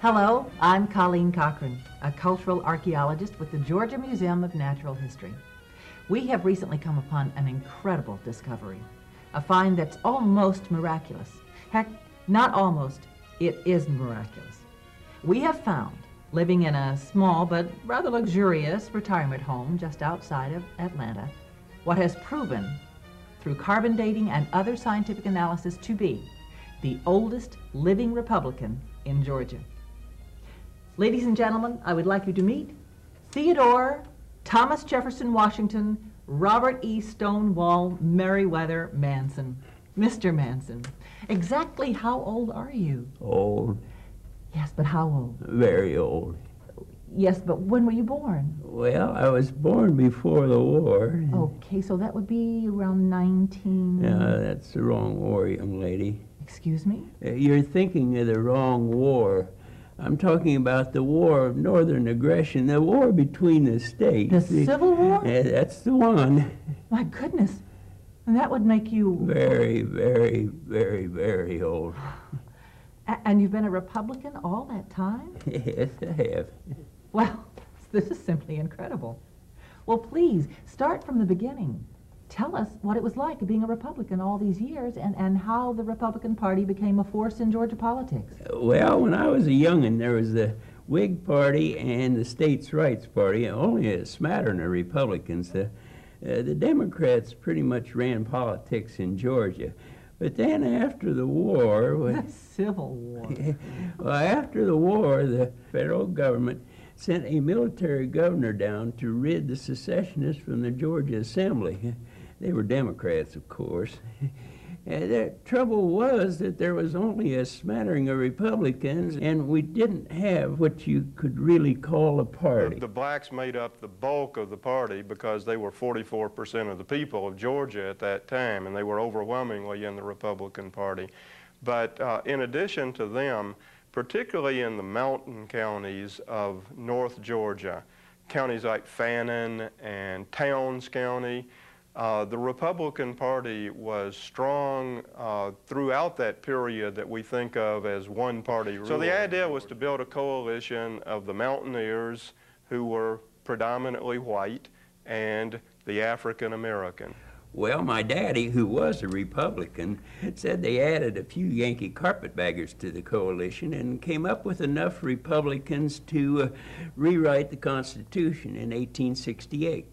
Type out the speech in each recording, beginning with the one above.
Hello, I'm Colleen Cochran, a cultural archaeologist with the Georgia Museum of Natural History. We have recently come upon an incredible discovery, a find that's almost miraculous. Heck, not almost, it is miraculous. We have found, living in a small but rather luxurious retirement home just outside of Atlanta, what has proven, through carbon dating and other scientific analysis, to be the oldest living Republican in Georgia. Ladies and gentlemen, I would like you to meet Theodore Thomas Jefferson Washington Robert E. Stonewall Meriwether Manson. Mr. Manson, exactly how old are you? Old. Yes, but how old? Very old. Yes, but when were you born? Well, I was born before the war. Okay, so that would be around 19... No, that's the wrong war, young lady. Excuse me? You're thinking of the wrong war. I'm talking about the war of northern aggression, the war between the states. The Civil War? That's the one. My goodness. And that would make you... Very, very, very, very old. And you've been a Republican all that time? Yes, I have. Well, this is simply incredible. Well, please, start from the beginning. Tell us what it was like being a Republican all these years and how the Republican Party became a force in Georgia politics. Well, when I was a young'un, there was the Whig Party and the States' Rights Party, only a smattering of Republicans. The Democrats pretty much ran politics in Georgia. But then after the war... The Civil War. Well, after the war, the federal government sent a military governor down to rid the secessionists from the Georgia Assembly. They were Democrats, of course. And the trouble was that there was only a smattering of Republicans, and we didn't have what you could really call a party. The blacks made up the bulk of the party because they were 44% of the people of Georgia at that time, and they were overwhelmingly in the Republican Party. But in addition to them, particularly in the mountain counties of North Georgia, counties like Fannin and Towns County, the Republican Party was strong throughout that period that we think of as one-party rule. So the idea was to build a coalition of the mountaineers who were predominantly white and the African American. Well, my daddy, who was a Republican, said they added a few Yankee carpetbaggers to the coalition and came up with enough Republicans to rewrite the Constitution in 1868.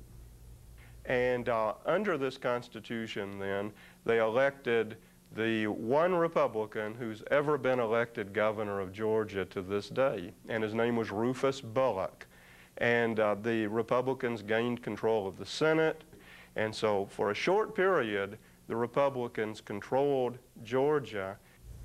And under this Constitution, then, they elected the one Republican who's ever been elected governor of Georgia to this day, and his name was Rufus Bullock. And the Republicans gained control of the Senate, and so for a short period, the Republicans controlled Georgia.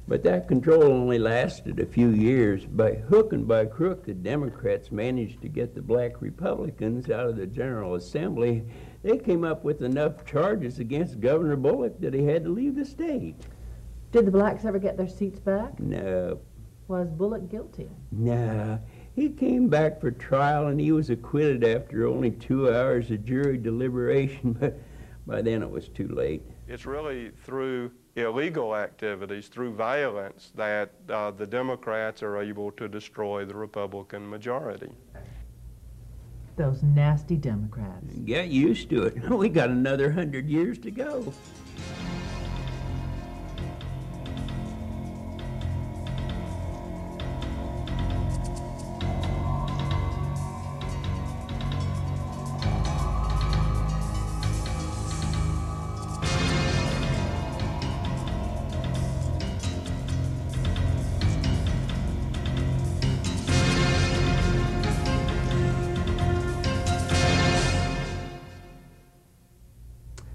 But that control only lasted a few years. By hook and by crook, the Democrats managed to get the black Republicans out of the General Assembly. They came up with enough charges against Governor Bullock that he had to leave the state. Did the blacks ever get their seats back? No. Was Bullock guilty? Nah. He came back for trial and he was acquitted after only 2 hours of jury deliberation, but by then it was too late. It's really through illegal activities, through violence, that the Democrats are able to destroy the Republican majority. Those nasty Democrats. Get used to it. We got another 100 years to go.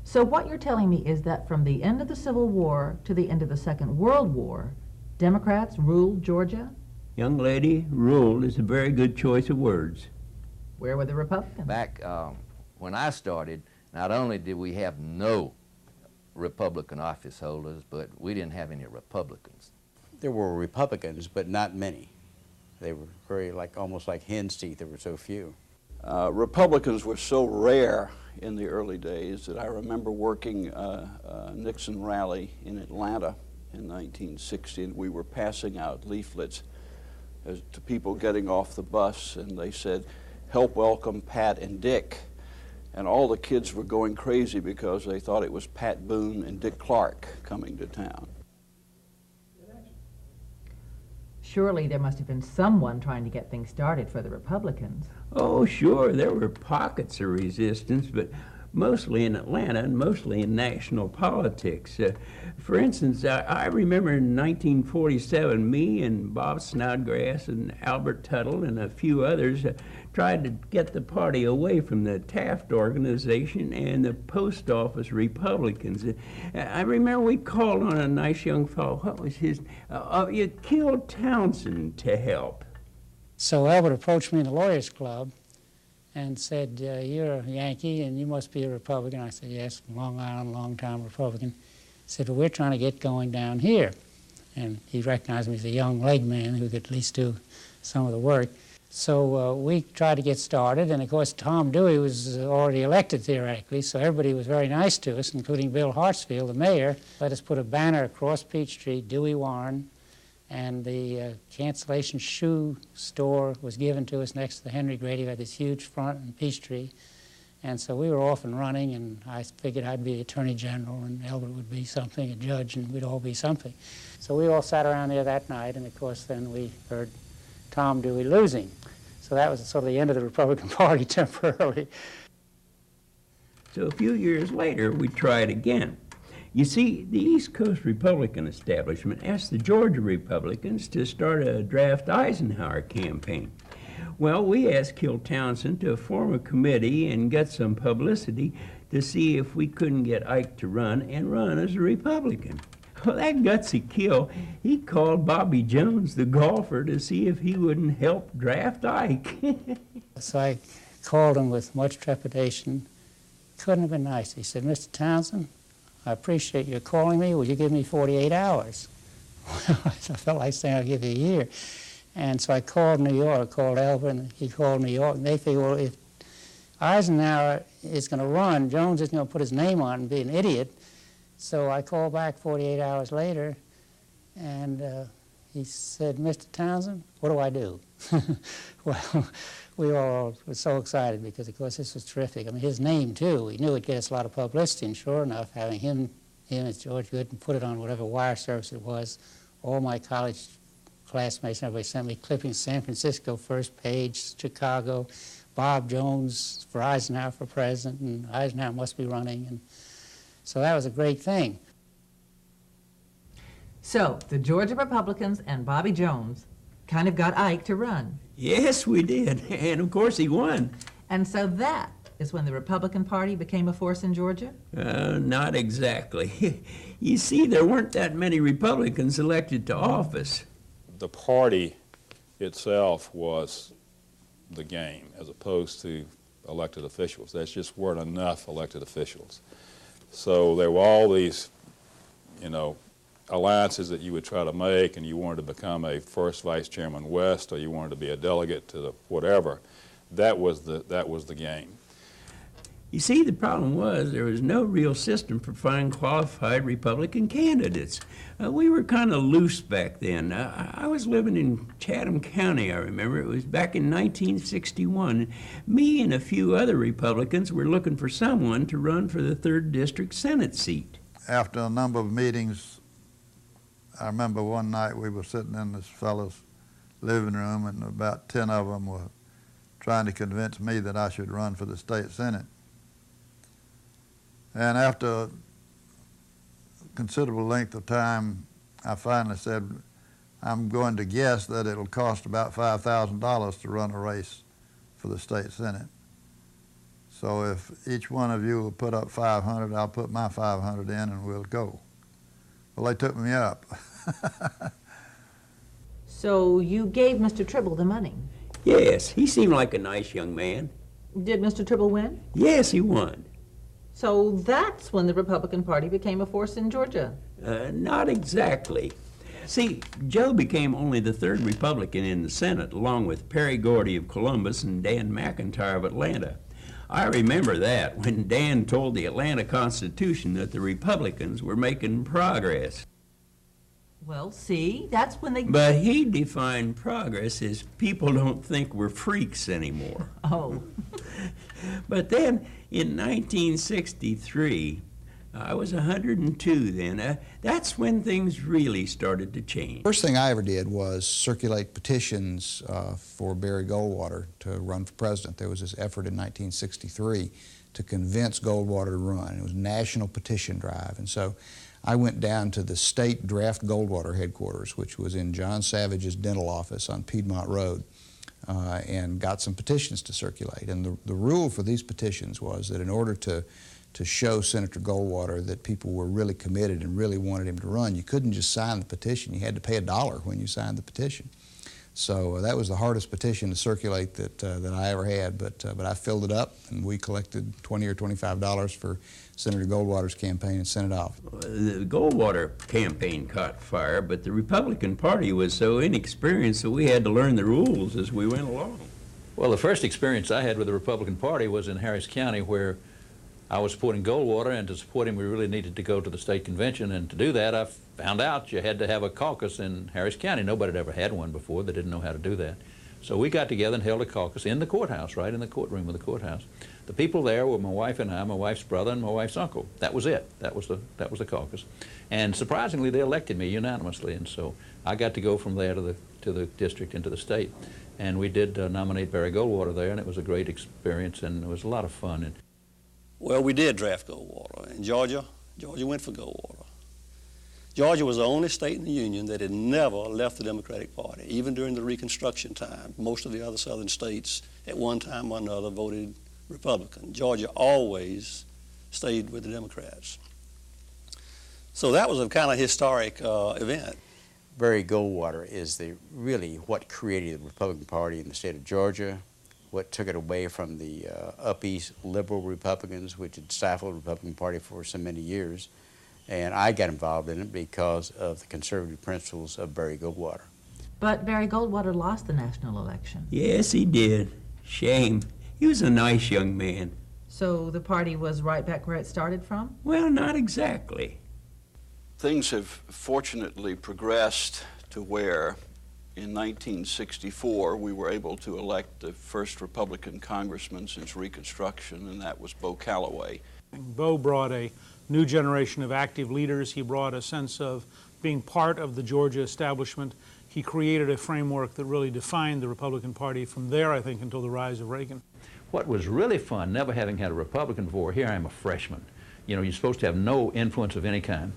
So what you're telling me is that from the end of the Civil War to the end of the Second World War, Democrats ruled Georgia? Young lady, ruled is a very good choice of words. Where were the Republicans? Back when I started, not only did we have no Republican office holders, but we didn't have any Republicans. There were Republicans, but not many. They were very almost like hen's teeth. There were so few. Republicans were so rare in the early days that I remember working a Nixon rally in Atlanta in 1960, and we were passing out leaflets to people getting off the bus, and they said, "Help welcome Pat and Dick." And all the kids were going crazy because they thought it was Pat Boone and Dick Clark coming to town. Surely there must have been someone trying to get things started for the Republicans. Oh, sure, there were pockets of resistance, but mostly in Atlanta and mostly in national politics. For instance, I remember in 1947, me and Bob Snodgrass and Albert Tuttle and a few others tried to get the party away from the Taft organization and the post office Republicans. I remember we called on a nice young fellow, what was his, you killed Townsend to help. So Albert approached me in the Lawyers Club and said, "You're a Yankee and you must be a Republican." I said, "Yes, Long Island, long-time Republican." He said, "Well, we're trying to get going down here." And he recognized me as a young leg man who could at least do some of the work. So we tried to get started, and of course Tom Dewey was already elected theoretically, so everybody was very nice to us, including Bill Hartsfield, the mayor. Let us put a banner across Peachtree, Dewey Warren, and the cancellation shoe store was given to us next to the Henry Grady. We had this huge front in Peachtree. And so we were off and running, and I figured I'd be Attorney General, and Albert would be something, a judge, and we'd all be something. So we all sat around there that night, and of course then we heard Tom Dewey losing. So that was sort of the end of the Republican Party temporarily. So a few years later, we tried again. You see, the East Coast Republican establishment asked the Georgia Republicans to start a draft Eisenhower campaign. Well, we asked Kill Townsend to form a committee and get some publicity to see if we couldn't get Ike to run as a Republican. Well, that gutsy Kill, he called Bobby Jones, the golfer, to see if he wouldn't help draft Ike. So I called him with much trepidation. Couldn't have been nice. He said, "Mr. Townsend, I appreciate your calling me. Will you give me 48 hours? Well, I felt like saying I'll give you a year. And so I called New York, called Albert, and he called New York. And they figured, well, if Eisenhower is going to run, Jones isn't going to put his name on and be an idiot. So I called back 48 hours later, and he said, "Mr. Townsend, what do I do?" Well, we all were so excited because, of course, this was terrific. I mean, his name, too. We knew it'd get us a lot of publicity, and sure enough, having him as George Gooden put it on whatever wire service it was, all my college classmates and everybody sent me clippings. San Francisco, first page, Chicago, Bob Jones for Eisenhower for president, and Eisenhower must be running. And so that was a great thing. So the Georgia Republicans and Bobby Jones kind of got Ike to run. Yes, we did, and of course he won. And so that is when the Republican Party became a force in Georgia? Not exactly. You see, there weren't that many Republicans elected to office. The party itself was the game as opposed to elected officials. There just weren't enough elected officials. So there were all these, alliances that you would try to make, and you wanted to become a first vice chairman west, or you wanted to be a delegate to the whatever. That was the game. You see, the problem was there was no real system for finding qualified Republican candidates. We were kind of loose back then. I was living in Chatham County, I remember. It was back in 1961. Me and a few other Republicans were looking for someone to run for the 3rd District Senate seat. After a number of meetings, I remember one night we were sitting in this fellow's living room, and about 10 of them were trying to convince me that I should run for the state Senate. And after a considerable length of time, I finally said, "I'm going to guess that it'll cost about $5,000 to run a race for the state Senate. So if each one of you will put up 500, I'll put my 500 in and we'll go." Well, they took me up. So you gave Mr. Tribble the money? Yes, he seemed like a nice young man. Did Mr. Tribble win? Yes, he won. So that's when the Republican Party became a force in Georgia? Not exactly. See, Joe became only the 3rd Republican in the Senate, along with Perry Gordy of Columbus and Dan McIntyre of Atlanta. I remember that, when Dan told the Atlanta Constitution that the Republicans were making progress. Well, see, that's when they... But he defined progress as people don't think we're freaks anymore. Oh. But then in 1963, I was 102 then. That's when things really started to change. First thing I ever did was circulate petitions for Barry Goldwater to run for president. There was this effort in 1963 to convince Goldwater to run. It was a national petition drive. And so I went down to the state draft Goldwater headquarters, which was in John Savage's dental office on Piedmont Road, and got some petitions to circulate. And the rule for these petitions was that in order to show Senator Goldwater that people were really committed and really wanted him to run, you couldn't just sign the petition. You had to pay $1 when you signed the petition. So that was the hardest petition to circulate that I ever had, but I filled it up, and we collected $20 or $25 for Senator Goldwater's campaign and sent it off. The Goldwater campaign caught fire, but the Republican Party was so inexperienced that we had to learn the rules as we went along. Well, the first experience I had with the Republican Party was in Harris County, where I was supporting Goldwater, and to support him we really needed to go to the state convention, and to do that I found out you had to have a caucus in Harris County. Nobody had ever had one before. They didn't know how to do that. So we got together and held a caucus in the courthouse, right in the courtroom of the courthouse. The people there were my wife and I, my wife's brother, and my wife's uncle. That was it. That was the caucus. And surprisingly, they elected me unanimously, and so I got to go from there to the district into the state. And we did nominate Barry Goldwater there, and it was a great experience, and it was a lot of fun. And well, we did draft Goldwater. In Georgia went for Goldwater. Georgia was the only state in the Union that had never left the Democratic Party, even during the Reconstruction time. Most of the other southern states, at one time or another, voted Republican. Georgia always stayed with the Democrats. So that was a kind of historic event. Barry Goldwater is really what created the Republican Party in the state of Georgia, what took it away from the up east liberal Republicans, which had stifled the Republican Party for so many years. And I got involved in it because of the conservative principles of Barry Goldwater. But Barry Goldwater lost the national election. Yes, he did. Shame. He was a nice young man. So the party was right back where it started from? Well, not exactly. Things have fortunately progressed to where in 1964 we were able to elect the first Republican congressman since Reconstruction, and that was Bo Callaway. Bo brought a new generation of active leaders. He brought a sense of being part of the Georgia establishment. He created a framework that really defined the Republican Party from there, I think, until the rise of Reagan. what was really fun, never having had a Republican before, here I am a freshman. You know, you're supposed to have no influence of any kind.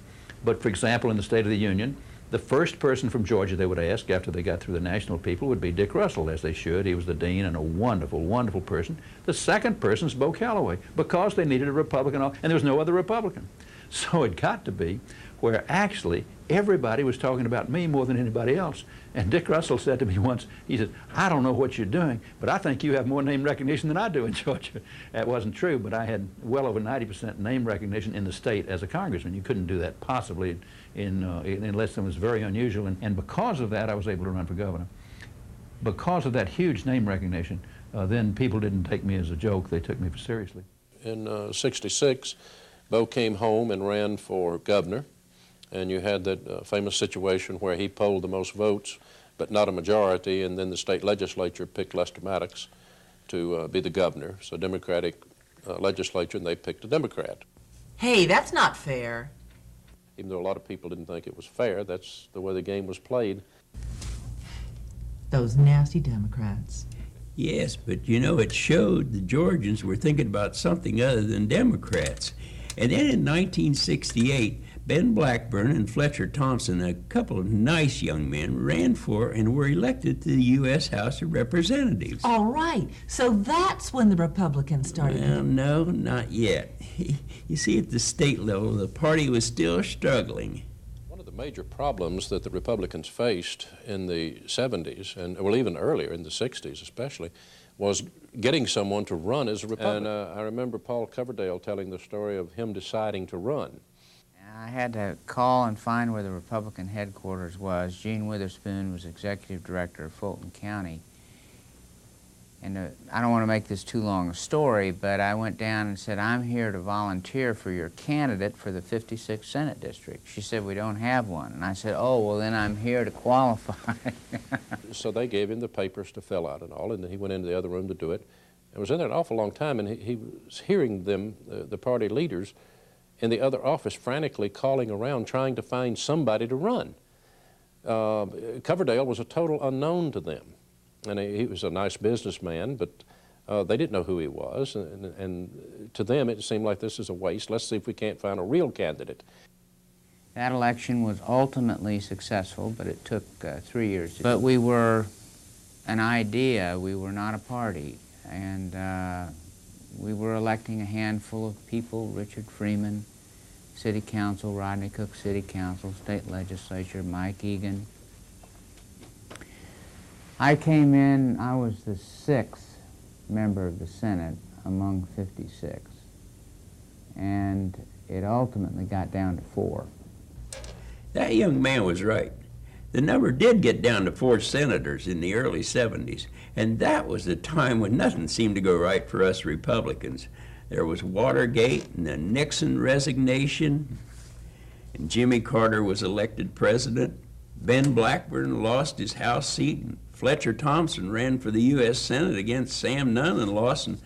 But for example, in the State of the Union, the first person from Georgia they would ask after they got through the national people would be Dick Russell, as they should. He was the dean and a wonderful, wonderful person. The second person is Bo Callaway, because they needed a Republican, and there was no other Republican. So it got to be where actually everybody was talking about me more than anybody else. And Dick Russell said to me once, he said, I don't know what you're doing, but I think you have more name recognition than I do in Georgia. That wasn't true, but I had well over 90% name recognition in the state as a congressman. You couldn't do that possibly unless it was very unusual. And because of that, I was able to run for governor. Because of that huge name recognition, then people didn't take me as a joke. They took me seriously. In '66, Bo came home and ran for governor. And you had that famous situation where he polled the most votes, but not a majority, and then the state legislature picked Lester Maddox to be the governor. So Democratic legislature, and they picked a Democrat. Hey, that's not fair. Even though a lot of people didn't think it was fair, that's the way the game was played. Those nasty Democrats. Yes, but you know, it showed the Georgians were thinking about something other than Democrats. And then in 1968, Ben Blackburn and Fletcher Thompson, a couple of nice young men, ran for and were elected to the U.S. House of Representatives. All right, so that's when the Republicans started. Well, no, not yet. You see, at the state level, the party was still struggling. One of the major problems that the Republicans faced in the 70s, and well, even earlier, in the 60s especially, was getting someone to run as a Republican. And I remember Paul Coverdale telling the story of him deciding to run. I had to call and find where the Republican headquarters was. Gene Witherspoon was executive director of Fulton County. And I don't want to make this too long a story, but I went down and said, I'm here to volunteer for your candidate for the 56th Senate District. She said, we don't have one. And I said, oh, well, then I'm here to qualify. So they gave him the papers to fill out and all, and then he went into the other room to do it. And was in there an awful long time, and he was hearing them, the party leaders, in the other office frantically calling around trying to find somebody to run. Coverdale was a total unknown to them. And he was a nice businessman, but they didn't know who he was. And to them, it seemed like this is a waste. Let's see if we can't find a real candidate. That election was ultimately successful, but it took 3 years to do. But we were an idea. We were not a party. And we were electing a handful of people, Richard Freeman, City Council, Rodney Cook City Council, State Legislature, Mike Egan. I came in, I was the 6th member of the Senate among 56. And it ultimately got down to 4. That young man was right. The number did get down to 4 senators in the early 70s, and that was the time when nothing seemed to go right for us Republicans. There was Watergate and the Nixon resignation, and Jimmy Carter was elected president. Ben Blackburn lost his House seat, and Fletcher Thompson ran for the U.S. Senate against Sam Nunn and lost. And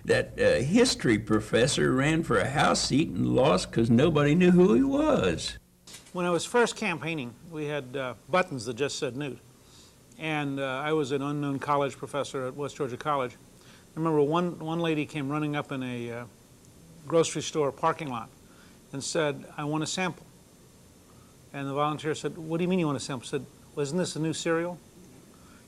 that history professor ran for a House seat and lost because nobody knew who he was. When I was first campaigning, we had buttons that just said Newt. And I was an unknown college professor at West Georgia College. I remember one lady came running up in a grocery store parking lot and said, I want a sample. And the volunteer said, what do you mean you want a sample? I said, well, isn't this a new cereal?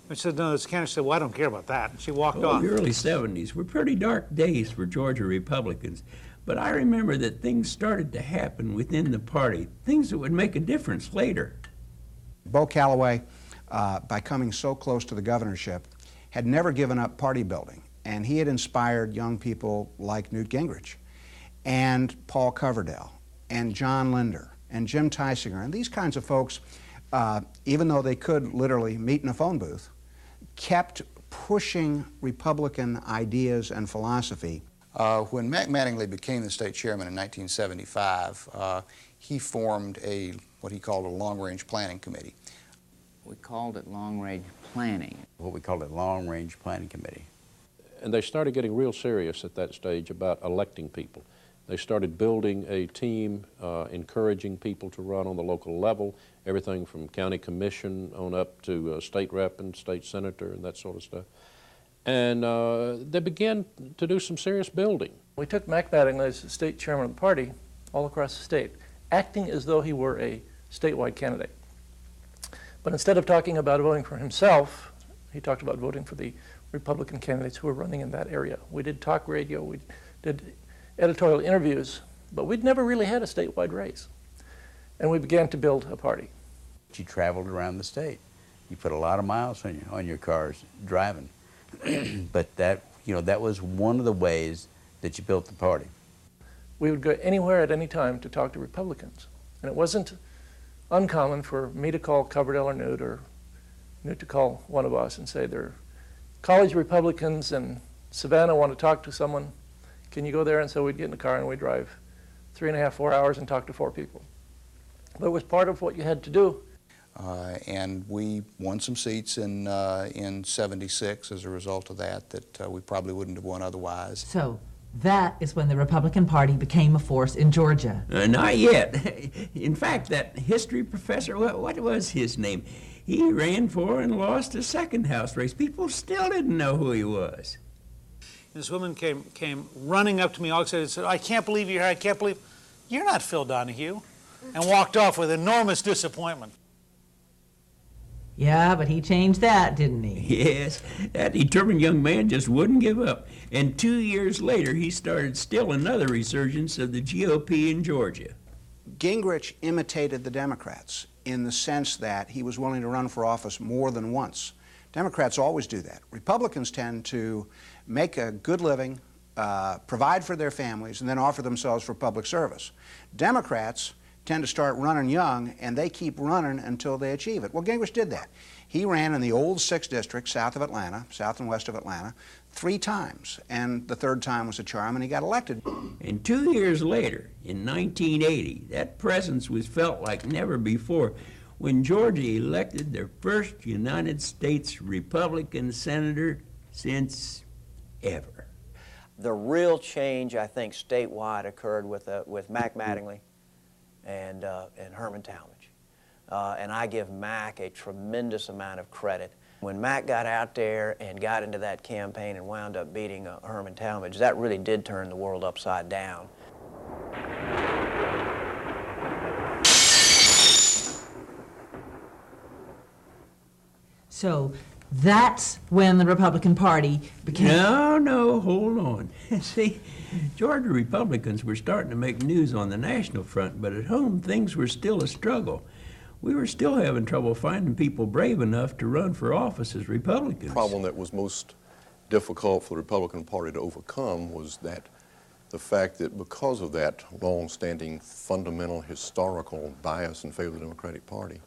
And she said, no, it's canned. She said, well, I don't care about that. And she walked off. The early 70s were pretty dark days for Georgia Republicans. But I remember that things started to happen within the party, things that would make a difference later. Bo Callaway, by coming so close to the governorship, had never given up party building. And he had inspired young people like Newt Gingrich and Paul Coverdale and John Linder and Jim Tysinger. And these kinds of folks, even though they could literally meet in a phone booth, kept pushing Republican ideas and philosophy. When Mack Mattingly became the state chairman in 1975, he formed what he called a long-range planning committee. We called it long-range planning. What we called a long-range planning committee. And they started getting real serious at that stage about electing people. They started building a team, encouraging people to run on the local level, everything from county commission on up to state rep and state senator and that sort of stuff. And they began to do some serious building. We took Mack Mattingly as state chairman of the party all across the state, acting as though he were a statewide candidate. But instead of talking about voting for himself, he talked about voting for the Republican candidates who were running in that area. We did talk radio, we did editorial interviews, but we'd never really had a statewide race. And we began to build a party. You traveled around the state. You put a lot of miles on your cars driving. But that was one of the ways that you built the party. We would go anywhere at any time to talk to Republicans. And it wasn't uncommon for me to call Coverdale or Newt to call one of us and say, there are college Republicans in Savannah want to talk to someone. Can you go there? And so we'd get in the car and we'd drive 3.5, 4 hours and talk to 4 people. But it was part of what you had to do. And we won some seats in 76 as a result of that we probably wouldn't have won otherwise. So that is when the Republican Party became a force in Georgia. Not yet. In fact, that history professor, what was his name? He ran for and lost a second House race. People still didn't know who he was. This woman came running up to me all excited and said, I can't believe you're here, I can't believe, you're not Phil Donahue, and walked off with enormous disappointment. Yeah, but he changed that, didn't he? Yes, that determined young man just wouldn't give up. And 2 years later, he started still another resurgence of the GOP in Georgia. Gingrich imitated the Democrats in the sense that he was willing to run for office more than once. Democrats always do that. Republicans tend to make a good living, provide for their families, and then offer themselves for public service. Democrats tend to start running young, and they keep running until they achieve it. Well, Gingrich did that. He ran in the old 6th District south of Atlanta, south and west of Atlanta, 3 times, and the 3rd time was a charm, and he got elected. And 2 years later, in 1980, that presence was felt like never before when Georgia elected their first United States Republican senator since ever. The real change, I think, statewide occurred with Mack Mattingly and Herman Talmadge. And I give Mack a tremendous amount of credit. When Mack got out there and got into that campaign and wound up beating Herman Talmadge, that really did turn the world upside down. So that's when the Republican Party became... No, hold on. See, Georgia Republicans were starting to make news on the national front, but at home things were still a struggle. We were still having trouble finding people brave enough to run for office as Republicans. The problem that was most difficult for the Republican Party to overcome was that the fact that because of that long-standing fundamental historical bias in favor of the Democratic Party,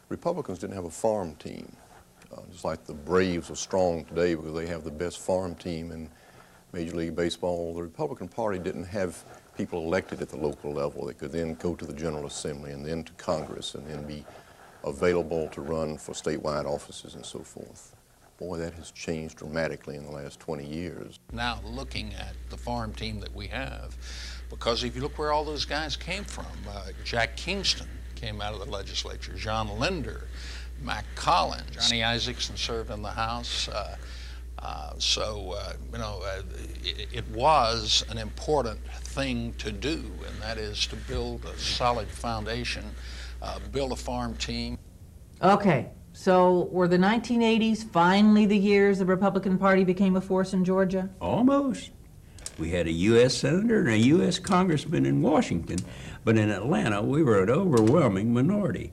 Republicans didn't have a farm team. Just like the Braves are strong today because they have the best farm team in Major League Baseball, the Republican Party didn't have people elected at the local level that could then go to the General Assembly and then to Congress and then be available to run for statewide offices and so forth. Boy, that has changed dramatically in the last 20 years. Now looking at the farm team that we have, because if you look where all those guys came from, Jack Kingston came out of the legislature, John Linder, Mack Collins, Johnny Isaacson served in the House. It was an important thing to do, and that is to build a solid foundation, build a farm team. Okay, so were the 1980s finally the years the Republican Party became a force in Georgia? Almost. We had a U.S. Senator and a U.S. Congressman in Washington, but in Atlanta we were an overwhelming minority.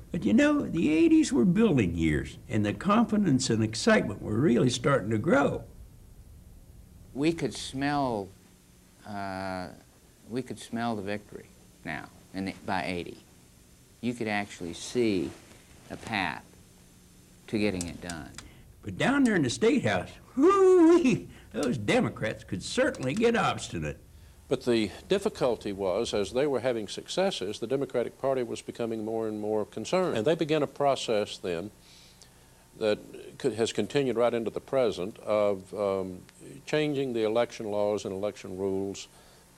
But you know, the 80s were building years, and the confidence and excitement were really starting to grow. We could smell the victory now, by 80. You could actually see a path to getting it done. But down there in the State House, whoo-wee, those Democrats could certainly get obstinate. But the difficulty was, as they were having successes, the Democratic Party was becoming more and more concerned. And they began a process then that has continued right into the present of changing the election laws and election rules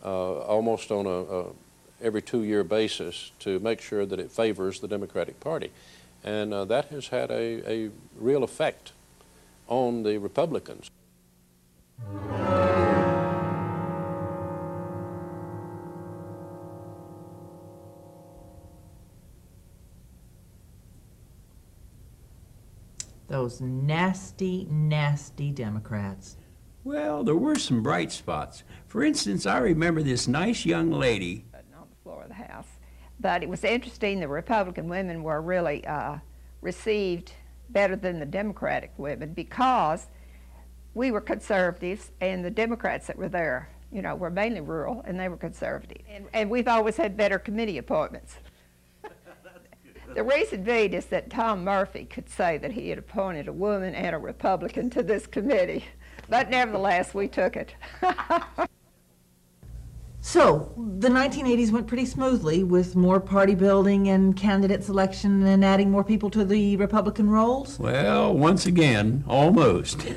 almost on a every 2-year basis to make sure that it favors the Democratic Party. And that has had a real effect on the Republicans. Those nasty, nasty Democrats. Well, there were some bright spots. For instance, I remember this nice young lady on the floor of the House. But it was interesting, the Republican women were really received better than the Democratic women because we were conservatives and the Democrats that were there, you know, were mainly rural and they were conservative. And we've always had better committee appointments. The reason being is that Tom Murphy could say that he had appointed a woman and a Republican to this committee. But nevertheless, we took it. So, the 1980s went pretty smoothly with more party building and candidate selection and adding more people to the Republican rolls? Well, once again, almost.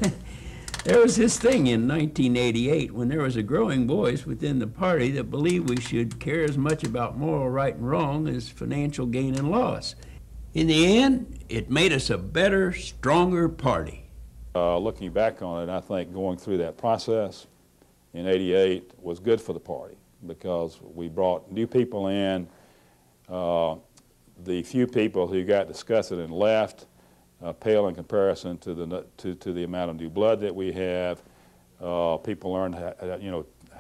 There was this thing in 1988 when there was a growing voice within the party that believed we should care as much about moral right and wrong as financial gain and loss. In the end, it made us a better, stronger party. Looking back on it, I think going through that process in '88 was good for the party because we brought new people in. The few people who got disgusted and left pale in comparison to the amount of new blood that we have. People learned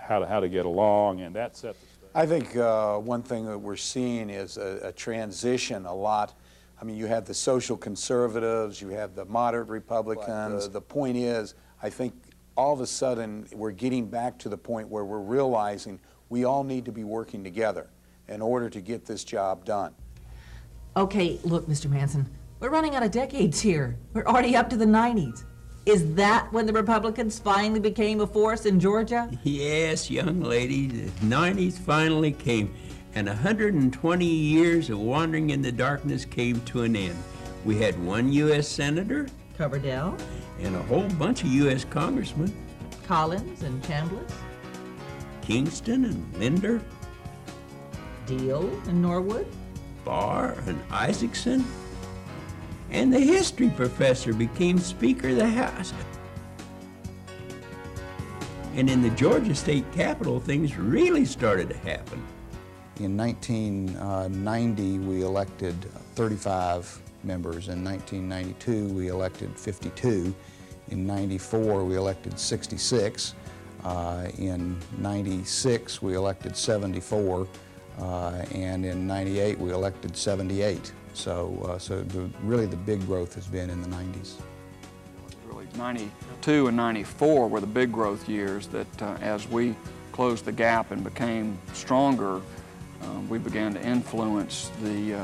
how to get along, and that set the stage. I think one thing that we're seeing is a transition a lot. I mean, you have the social conservatives, you have the moderate Republicans. The point is, I think all of a sudden we're getting back to the point where we're realizing we all need to be working together. in order to get this job done. Okay, look, Mr. Manson, we're running out of decades here. We're already up to the 90s. Is that when the Republicans finally became a force in Georgia? Yes, young lady, the 90s finally came, and 120 years of wandering in the darkness came to an end. We had one U.S. Senator, Coverdell, and a whole bunch of U.S. congressmen. Collins and Chambliss, Kingston and Linder, Deal and Norwood, Barr and Isaacson, and the history professor became Speaker of the House. And in the Georgia state capitol, things really started to happen. In 1990, we elected 35 members. In 1992, we elected 52. In 94, we elected 66. In 96, we elected 74. And in 98, we elected 78. So really the big growth has been in the 90s. Really, 92 and 94 were the big growth years that as we closed the gap and became stronger, we began to influence the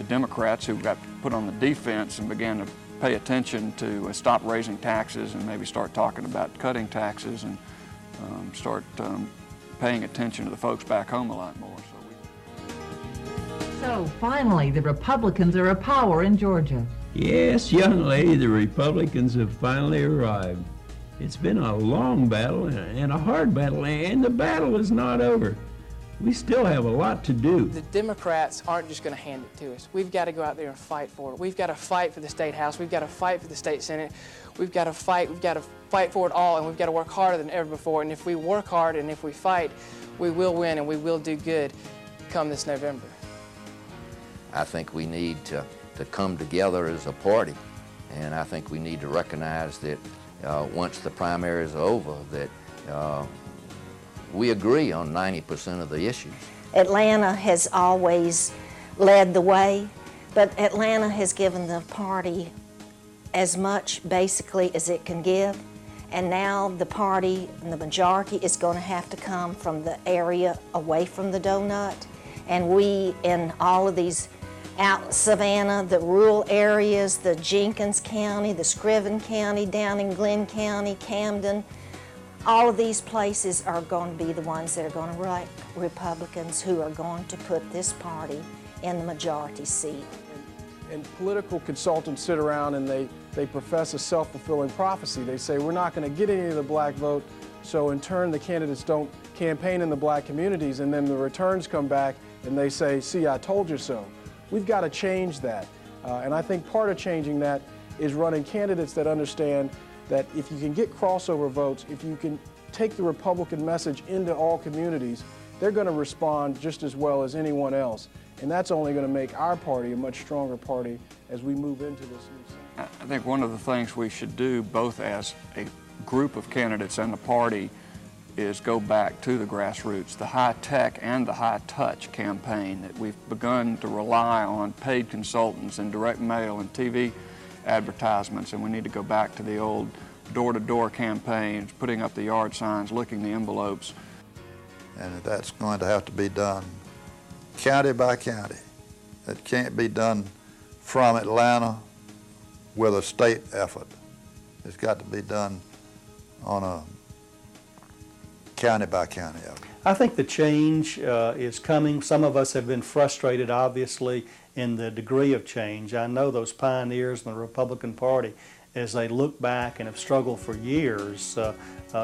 Democrats who got put on the defense and began to pay attention to stop raising taxes and maybe start talking about cutting taxes and start paying attention to the folks back home a lot more. So finally, the Republicans are a power in Georgia. Yes, young lady, the Republicans have finally arrived. It's been a long battle and a hard battle, and the battle is not over. We still have a lot to do. The Democrats aren't just going to hand it to us. We've got to go out there and fight for it. We've got to fight for the state house. We've got to fight for the state senate. We've got to fight for it all, and we've got to work harder than ever before. And if we work hard and if we fight, we will win and we will do good come this November. I think we need to come together as a party, and I think we need to recognize that once the primaries are over, that we agree on 90% of the issues. Atlanta has always led the way, but Atlanta has given the party as much basically as it can give, and now the party and the majority is going to have to come from the area away from the donut, and we in all of these out Savannah, the rural areas, the Jenkins County, the Scriven County, down in Glenn County, Camden, all of these places are going to be the ones that are going to elect Republicans who are going to put this party in the majority seat. And political consultants sit around and they profess a self-fulfilling prophecy. They say, we're not going to get any of the black vote, so in turn the candidates don't campaign in the black communities, and then the returns come back and they say, see, I told you so. We've got to change that. And I think part of changing that is running candidates that understand that if you can get crossover votes, if you can take the Republican message into all communities, they're going to respond just as well as anyone else. And that's only going to make our party a much stronger party as we move into this new session. I think one of the things we should do, both as a group of candidates and the party, is go back to the grassroots, the high-tech and the high-touch campaign that we've begun to rely on paid consultants and direct mail and TV advertisements, and we need to go back to the old door-to-door campaigns, putting up the yard signs, licking the envelopes. And that's going to have to be done county by county. It can't be done from Atlanta with a state effort. It's got to be done on a county by county effort. I think the change is coming. Some of us have been frustrated, obviously, in the degree of change. I know those pioneers in the Republican Party, as they look back and have struggled for years,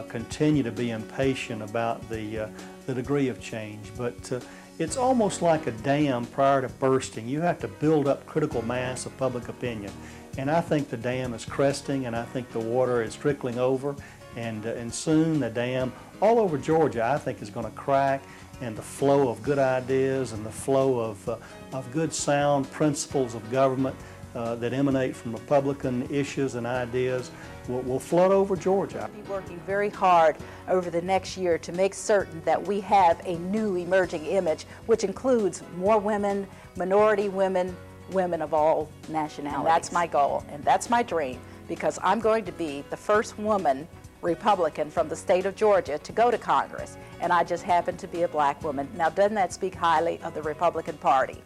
continue to be impatient about the degree of change. But it's almost like a dam prior to bursting. You have to build up critical mass of public opinion. And I think the dam is cresting, and I think the water is trickling over. And soon the dam all over Georgia, I think, is going to crack, and the flow of good ideas and the flow of good sound principles of government that emanate from Republican issues and ideas will flood over Georgia. We'll be working very hard over the next year to make certain that we have a new emerging image, which includes more women, minority women, women of all nationalities. And that's my goal, and that's my dream, because I'm going to be the first woman Republican from the state of Georgia to go to Congress, and I just happen to be a black woman. Now, doesn't that speak highly of the Republican Party?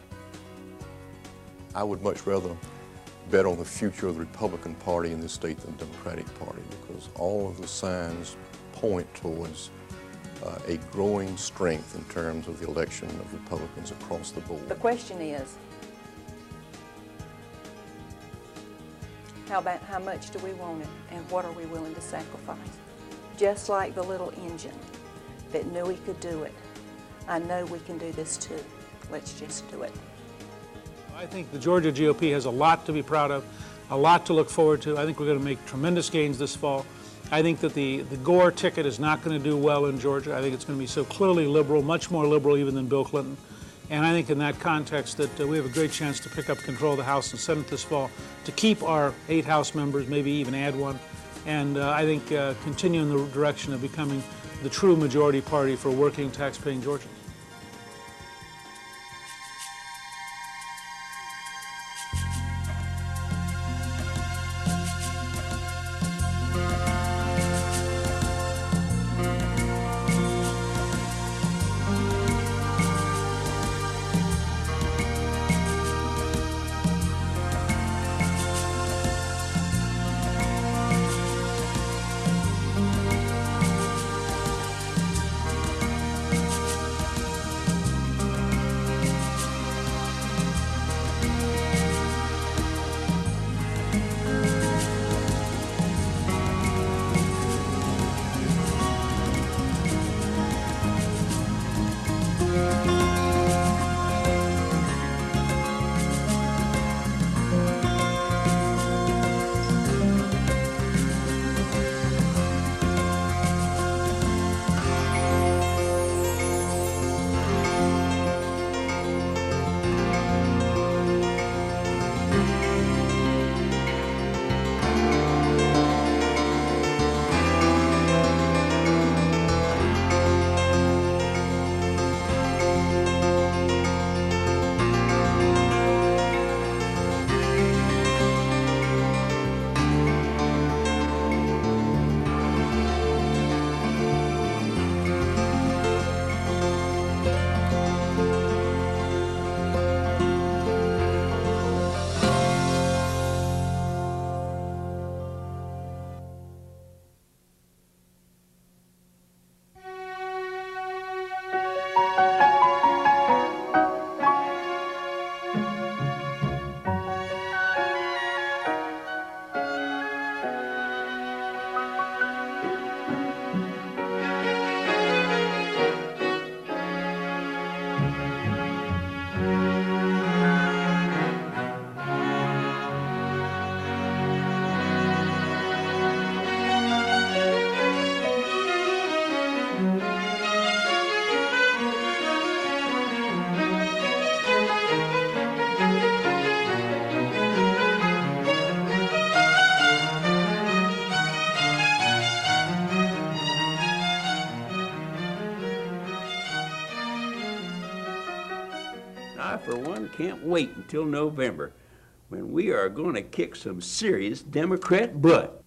I would much rather bet on the future of the Republican Party in this state than the Democratic Party, because all of the signs point towards a growing strength in terms of the election of Republicans across the board. The question is, how much do we want it, and what are we willing to sacrifice? Just like the little engine that knew he could do it, I know we can do this too. Let's just do it. I think the Georgia GOP has a lot to be proud of, a lot to look forward to. I think we're going to make tremendous gains this fall. I think that the Gore ticket is not going to do well in Georgia. I think it's going to be so clearly liberal, much more liberal even than Bill Clinton. And I think in that context that we have a great chance to pick up control of the House and Senate this fall, to keep our 8 House members, maybe even add one, and I think continue in the direction of becoming the true majority party for working, tax-paying Georgians. I, for one, can't wait until November, when we are going to kick some serious Democrat butt.